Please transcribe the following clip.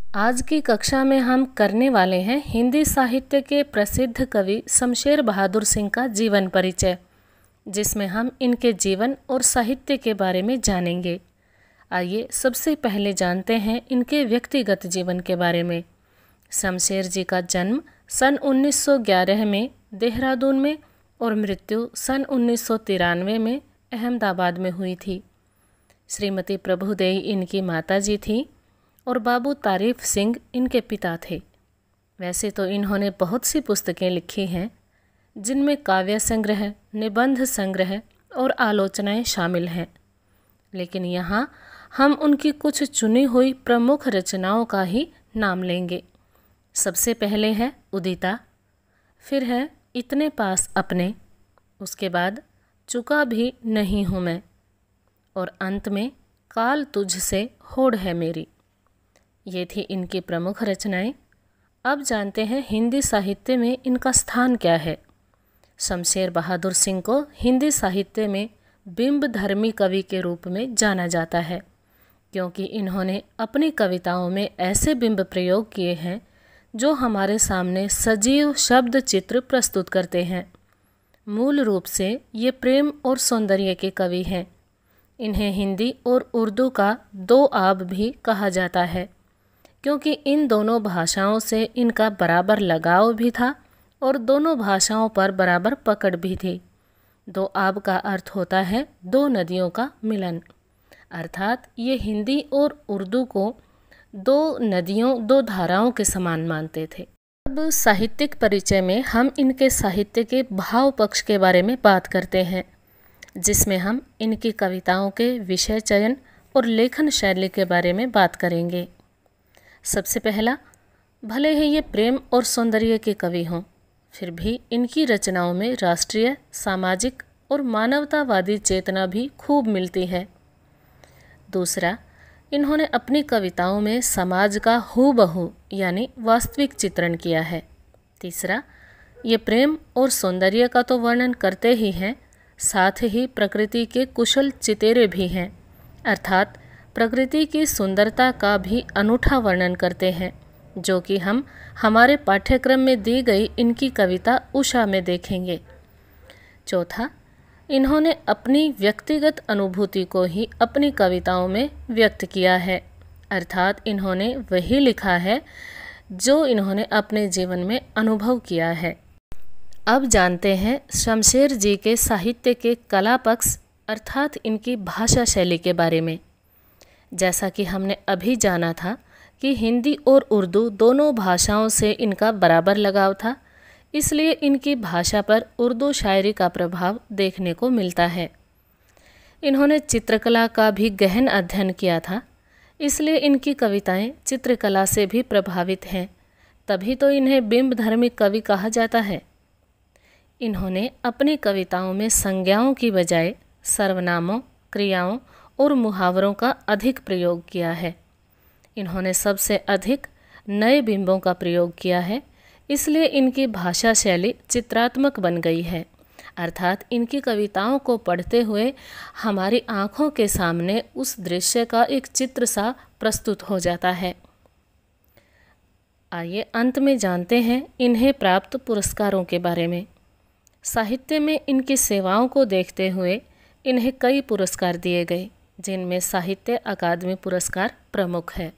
आज की कक्षा में हम करने वाले हैं हिंदी साहित्य के प्रसिद्ध कवि शमशेर बहादुर सिंह का जीवन परिचय, जिसमें हम इनके जीवन और साहित्य के बारे में जानेंगे। आइए सबसे पहले जानते हैं इनके व्यक्तिगत जीवन के बारे में। शमशेर जी का जन्म सन 1911 में देहरादून में और मृत्यु सन 1993 में अहमदाबाद में हुई थी। श्रीमती प्रभुदेई इनकी माताजी थी और बाबू तारीफ सिंह इनके पिता थे। वैसे तो इन्होंने बहुत सी पुस्तकें लिखी हैं, जिनमें काव्य संग्रह, निबंध संग्रह और आलोचनाएं शामिल हैं, लेकिन यहाँ हम उनकी कुछ चुनी हुई प्रमुख रचनाओं का ही नाम लेंगे। सबसे पहले है उदिता, फिर है इतने पास अपने, उसके बाद चुका भी नहीं हूँ मैं, और अंत में काल तुझसे होड़ है मेरी। ये थी इनकी प्रमुख रचनाएं। अब जानते हैं हिंदी साहित्य में इनका स्थान क्या है। शमशेर बहादुर सिंह को हिंदी साहित्य में बिंब धर्मी कवि के रूप में जाना जाता है, क्योंकि इन्होंने अपनी कविताओं में ऐसे बिंब प्रयोग किए हैं जो हमारे सामने सजीव शब्द चित्र प्रस्तुत करते हैं। मूल रूप से ये प्रेम और सौंदर्य के कवि हैं। इन्हें हिंदी और उर्दू का दो आब भी कहा जाता है, क्योंकि इन दोनों भाषाओं से इनका बराबर लगाव भी था और दोनों भाषाओं पर बराबर पकड़ भी थी। दो आब का अर्थ होता है दो नदियों का मिलन, अर्थात ये हिंदी और उर्दू को दो नदियों, दो धाराओं के समान मानते थे। अब साहित्यिक परिचय में हम इनके साहित्य के भाव पक्ष के बारे में बात करते हैं, जिसमें हम इनकी कविताओं के विषय चयन और लेखन शैली के बारे में बात करेंगे। सबसे पहला, भले ही ये प्रेम और सौंदर्य के कवि हों, फिर भी इनकी रचनाओं में राष्ट्रीय, सामाजिक और मानवतावादी चेतना भी खूब मिलती है। दूसरा, इन्होंने अपनी कविताओं में समाज का हूबहू यानी वास्तविक चित्रण किया है। तीसरा, ये प्रेम और सौंदर्य का तो वर्णन करते ही हैं, साथ ही प्रकृति के कुशल चितेरे भी हैं, अर्थात प्रकृति की सुंदरता का भी अनूठा वर्णन करते हैं, जो कि हम हमारे पाठ्यक्रम में दी गई इनकी कविता उषा में देखेंगे। चौथा, इन्होंने अपनी व्यक्तिगत अनुभूति को ही अपनी कविताओं में व्यक्त किया है, अर्थात इन्होंने वही लिखा है जो इन्होंने अपने जीवन में अनुभव किया है। अब जानते हैं शमशेर जी के साहित्य के कला पक्ष अर्थात इनकी भाषा शैली के बारे में। जैसा कि हमने अभी जाना था कि हिंदी और उर्दू दोनों भाषाओं से इनका बराबर लगाव था, इसलिए इनकी भाषा पर उर्दू शायरी का प्रभाव देखने को मिलता है। इन्होंने चित्रकला का भी गहन अध्ययन किया था, इसलिए इनकी कविताएं चित्रकला से भी प्रभावित हैं, तभी तो इन्हें बिंब धर्मी कवि कहा जाता है। इन्होंने अपनी कविताओं में संज्ञाओं की बजाय सर्वनामों, क्रियाओं और मुहावरों का अधिक प्रयोग किया है। इन्होंने सबसे अधिक नए बिंबों का प्रयोग किया है, इसलिए इनकी भाषा शैली चित्रात्मक बन गई है, अर्थात इनकी कविताओं को पढ़ते हुए हमारी आँखों के सामने उस दृश्य का एक चित्र सा प्रस्तुत हो जाता है। आइए अंत में जानते हैं इन्हें प्राप्त पुरस्कारों के बारे में। साहित्य में इनकी सेवाओं को देखते हुए इन्हें कई पुरस्कार दिए गए, जिनमें साहित्य अकादमी पुरस्कार प्रमुख है।